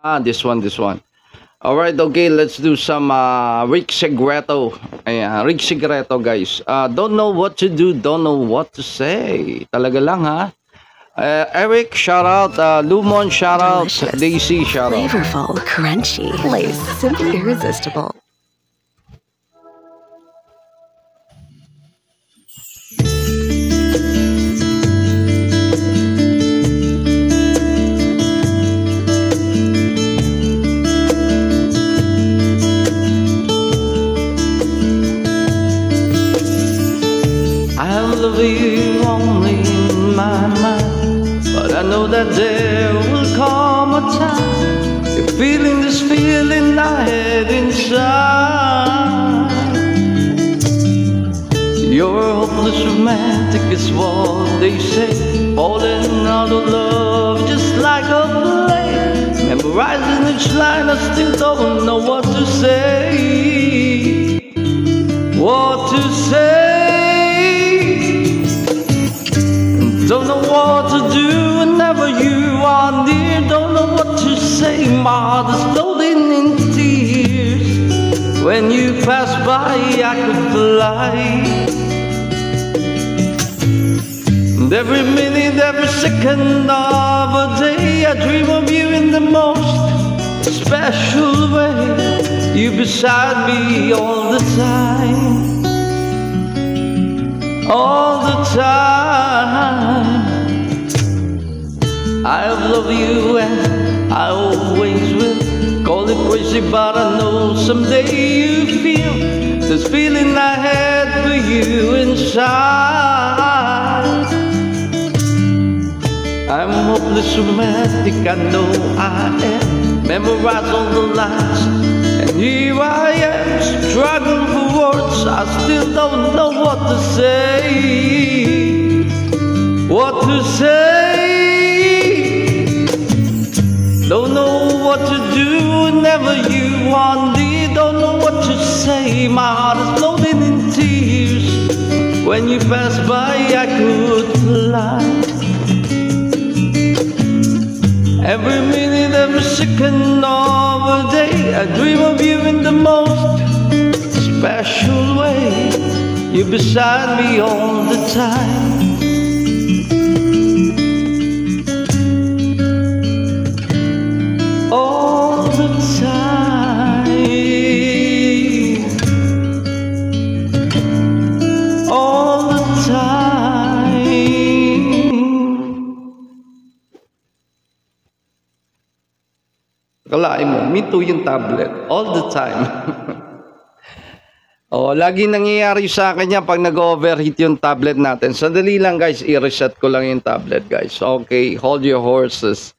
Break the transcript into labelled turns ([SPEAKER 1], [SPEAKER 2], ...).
[SPEAKER 1] This one. All right, okay, let's do some Rick Segreto. Ayan, Rick Segreto, guys. Don't know what to do, don't know what to say. Talaga lang, ha? Eric, shout out. Lumon, shout out.
[SPEAKER 2] Delicious,
[SPEAKER 1] Daisy, shout out.
[SPEAKER 2] flavorful, crunchy, lace, simply irresistible.
[SPEAKER 1] I love you only in my mind, but I know that there will come a time you're feeling this feeling I had inside. You're a hopeless romantic is what they say, falling out of love just like a play, memorizing each line. I still don't know what to say. What to say? Don't know what to do whenever you are near. Don't know what to say. My heart is floating in tears. When you pass by, I could fly. And every minute, every second of a day, I dream of you in the most special way. You beside me all the time. All the time. I love you and I always will. Call it crazy, but I know someday you feel this feeling I had for you inside. I'm hopeless romantic, I know I am. Memorize all the lines, and here I am, struggling for words. I still don't know what to say. What to say? Don't know what to do whenever you are near. Don't know what to say. My heart is floating in tears. When you pass by, I could fly. Every minute, every second of a day, I dream of you in the most special way. You're beside me all the time. All the time. All the time. Kalain mo, minto yung tablet. All the time. Oh, lagi nangyayari sa akin yan pag nag-overheat yung tablet natin. Sandali lang guys, i-reset ko lang yung tablet guys. Okay, hold your horses.